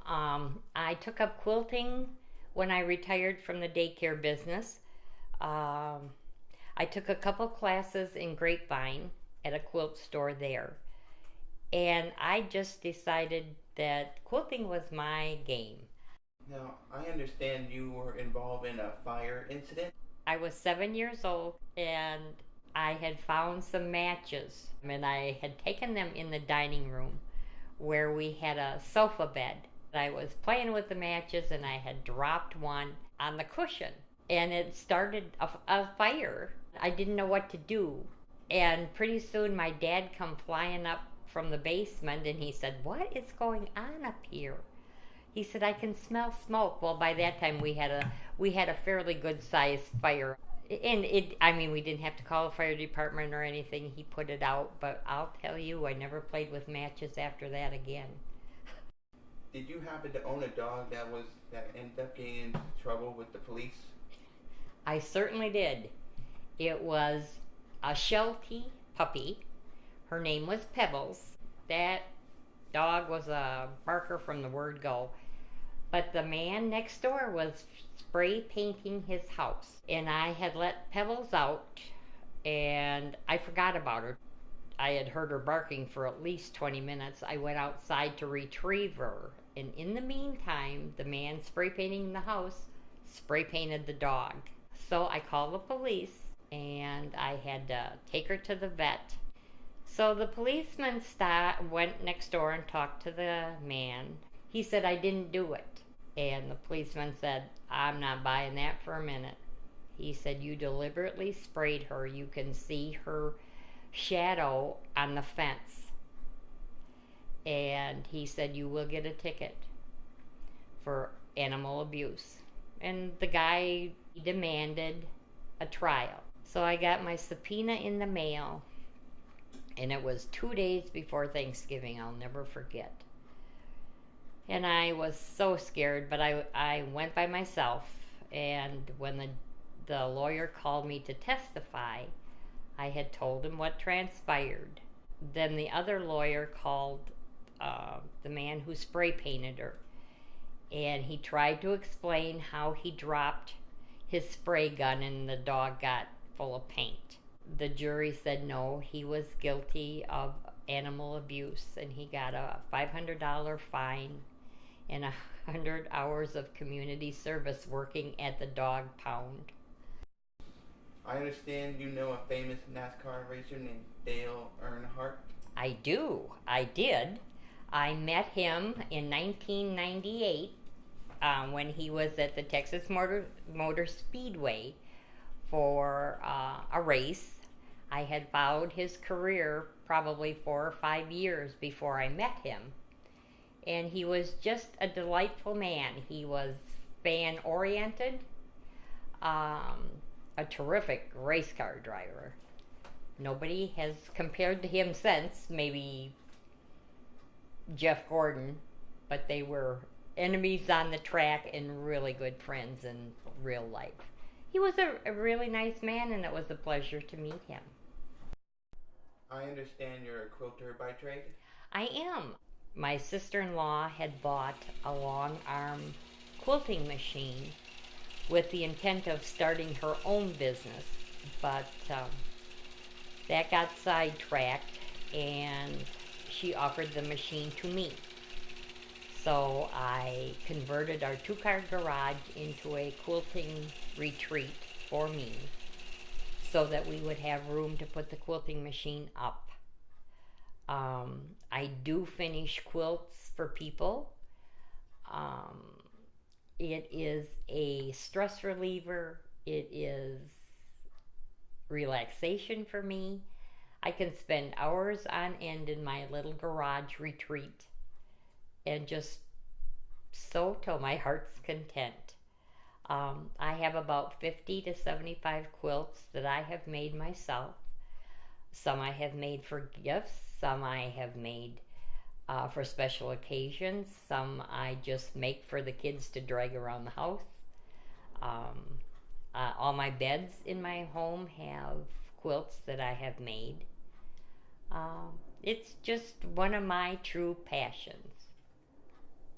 I took up quilting when I retired from the daycare business. Um, I took a couple classes in Grapevine at a quilt store there. And I just decided that quilting was my game. Now, I understand you were involved in a fire incident. I was 7 years old and I had found some matches and I had taken them in the dining room where we had a sofa bed. I was playing with the matches and I had dropped one on the cushion and it started a fire. I didn't know what to do. And pretty soon my dad come flying up from the basement and he said, "What is going on up here?" He said, "I can smell smoke." Well, by that time we had a fairly good sized fire. And we didn't have to call the fire department or anything. He put it out, but I'll tell you, I never played with matches after that again. Did you happen to own a dog that ended up getting into trouble with the police? I certainly did. It was a Sheltie puppy. Her name was Pebbles. That dog was a barker from the word go. But the man next door was spray painting his house. And I had let Pebbles out and I forgot about her. I had heard her barking for at least 20 minutes. I went outside to retrieve her. And in the meantime, the man spray painting the house spray painted the dog. So I called the police and I had to take her to the vet. So the policeman went next door and talked to the man. He said, "I didn't do it." And the policeman said, "I'm not buying that for a minute." He said, "You deliberately sprayed her. You can see her shadow on the fence." And he said, "You will get a ticket for animal abuse." And the guy demanded a trial. So I got my subpoena in the mail. And it was 2 days before Thanksgiving. I'll never forget. And I was so scared, but I went by myself. And when the lawyer called me to testify, I had told him what transpired. Then the other lawyer called the man who spray painted her. And he tried to explain how he dropped his spray gun and the dog got full of paint. The jury said no, he was guilty of animal abuse and he got a $500 fine and 100 hours of community service working at the dog pound. I understand you know a famous NASCAR racer named Dale Earnhardt. I do. I did. I met him in 1998 when he was at the Texas Motor Speedway for a race. I had followed his career probably 4 or 5 years before I met him. And he was just a delightful man. He was fan-oriented, a terrific race car driver. Nobody has compared to him since, maybe Jeff Gordon, but they were enemies on the track and really good friends in real life. He was a really nice man and it was a pleasure to meet him. I understand you're a quilter by trade? I am. My sister-in-law had bought a long-arm quilting machine with the intent of starting her own business, but that got sidetracked and she offered the machine to me. So I converted our 2-car garage into a quilting retreat for me so that we would have room to put the quilting machine up. I do finish quilts for people. It is a stress reliever. It is relaxation for me. I can spend hours on end in my little garage retreat and just sew till my heart's content. I have about 50 to 75 quilts that I have made myself. Some I have made for gifts, some I have made for special occasions, some I just make for the kids to drag around the house. All my beds in my home have quilts that I have made. It's just one of my true passions.